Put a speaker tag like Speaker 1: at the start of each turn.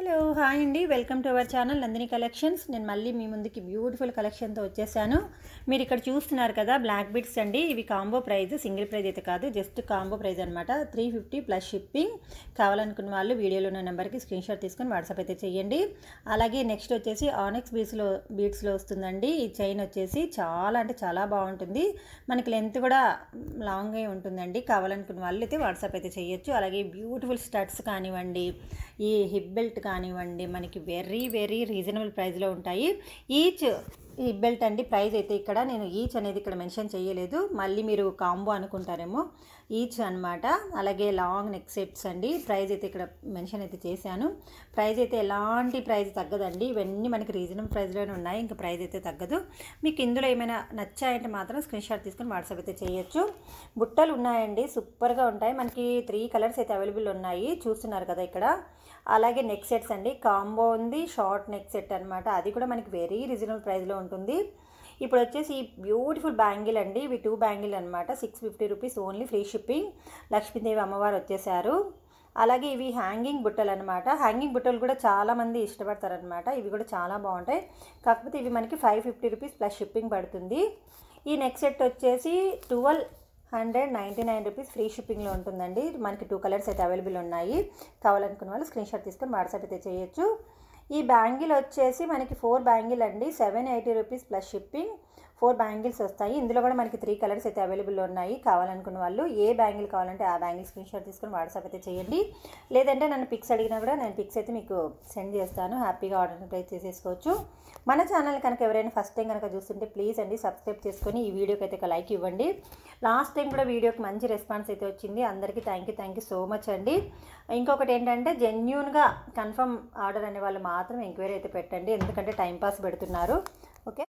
Speaker 1: Hello hi అండి, welcome to our channel Nandini collections. నేను మళ్ళీ మీ ముందుకి బ్యూటిఫుల్ కలెక్షన్తో వచ్చేసాను. మీరు ఇక్కడ చూస్తున్నారు కదా బ్లాక్ బిట్స్ అండి. ఇవి కాంబో ప్రైస్, సింగిల్ ప్రైజ్ అయితే కాదు, జస్ట్ కాంబో ప్రైజ్ అనమాట. 350 ప్లస్ షిప్పింగ్. కావాలనుకున్న వాళ్ళు వీడియోలో ఉన్న నెంబర్కి స్క్రీన్ షాట్ తీసుకొని వాట్సాప్ అయితే చేయండి. అలాగే నెక్స్ట్ వచ్చేసి ఆనెక్స్ బీడ్స్లో వస్తుందండి. ఈ చైన్ వచ్చేసి చాలా అంటే చాలా బాగుంటుంది. మనకి లెంత్ కూడా లాంగ్ అయి ఉంటుందండి. కావాలనుకున్న వాళ్ళు అయితే వాట్సాప్ అయితే చేయొచ్చు. అలాగే బ్యూటిఫుల్ స్టడ్స్ కానివ్వండి, ఈ హిప్ బెల్ట్ కానివ్వండి, మనకి వెరీ వెరీ రీజనబుల్ ప్రైస్లో ఉంటాయి. ఈచ్ హిప్ బెల్ట్ అండి ప్రైస్ అయితే ఇక్కడ నేను ఈచ్ అనేది ఇక్కడ మెన్షన్ చేయలేదు, మళ్ళీ మీరు కాంబో అనుకుంటారేమో. ఈచ్ అనమాట. అలాగే లాంగ్ నెక్ సెట్స్ అండి, ప్రైస్ అయితే ఇక్కడ మెన్షన్ అయితే చేశాను. ప్రైస్ అయితే ఎలాంటి ప్రైస్ తగ్గదండి. ఇవన్నీ మనకి రీజనబుల్ ప్రైస్లోనే ఉన్నాయి, ఇంకా ప్రైస్ అయితే తగ్గదు. మీకు ఇందులో ఏమైనా నచ్చాయంటే మాత్రం స్క్రీన్ షాట్ తీసుకొని వాట్సాప్ అయితే చేయొచ్చు. బుట్టలు ఉన్నాయండి, సూపర్గా ఉంటాయి. మనకి 3 కలర్స్ అయితే అవైలబుల్ ఉన్నాయి, చూస్తున్నారు కదా ఇక్కడ. అలాగే నెక్ సెట్స్ అండి, కాంబో ఉంది, షార్ట్ నెక్ సెట్ అనమాట. అది కూడా మనకి వెరీ రీజనబుల్ ప్రైస్లో ఉంటుంది. ఇప్పుడు వచ్చేసి ఈ బ్యూటిఫుల్ బ్యాంగిల్ అండి, ఇవి 2 బ్యాంగిల్ అనమాట. 650 rupees only, free shipping. Lakshmidevi అమ్మవారు వచ్చేసారు. అలాగే ఇవి హ్యాంగింగ్ బుట్టలు అనమాట. హ్యాంగింగ్ బుట్టలు కూడా చాలామంది ఇష్టపడతారనమాట. ఇవి కూడా చాలా బాగుంటాయి. కాకపోతే ఇవి మనకి 550 రూపీస్ ప్లస్ షిప్పింగ్ పడుతుంది. ఈ నెక్ సెట్ వచ్చేసి 1299 రూపీస్ ఫ్రీ షిప్పింగ్లో ఉంటుందండి. మనకి 2 కలర్స్ అయితే అవైలబుల్ ఉన్నాయి. కావాలనుకున్న వాళ్ళు స్క్రీన్ షాట్ తీసుకొని వాట్సాప్ అయితే చేయొచ్చు. ఈ బ్యాంగిల్ వచ్చేసి మనకి 4 బ్యాంగిల్ అండి, 780 రూపీస్ ప్లస్ షిప్పింగ్. 4 బ్యాంగిల్స్ వస్తాయి. ఇందులో కూడా మనకి 3 కలర్స్ అయితే అవైలబుల్ ఉన్నాయి. కావాలనుకున్న వాళ్ళు ఏ బ్యాంగిల్ కావాలంటే ఆ బ్యాంగిల్ స్క్రీన్ షాట్ తీసుకొని వాట్సాప్ అయితే చేయండి. లేదంటే నన్ను పిక్స్ అడిగినా కూడా నేను పిక్స్ అయితే మీకు సెండ్ చేస్తాను. హ్యాపీగా ఆర్డర్ ప్లేస్ చేసేసుకోవచ్చు. మన ఛానల్ కనుక ఎవరైనా ఫస్ట్ టైం కనుక చూస్తుంటే ప్లీజ్ అండి సబ్స్క్రైబ్ చేసుకొని ఈ వీడియోకి అయితే ఒక లైక్ ఇవ్వండి. లాస్ట్ టైం కూడా వీడియోకి మంచి రెస్పాన్స్ అయితే వచ్చింది. అందరికీ థ్యాంక్ యూ సో మచ్ అండి. ఇంకొకటి ఏంటంటే జెన్యూన్గా కన్ఫర్మ్ ఆర్డర్ అనే వాళ్ళు మాత్రం ఎంక్వైరీ అయితే పెట్టండి, ఎందుకంటే టైంపాస్ పెడుతున్నారు. ఓకే.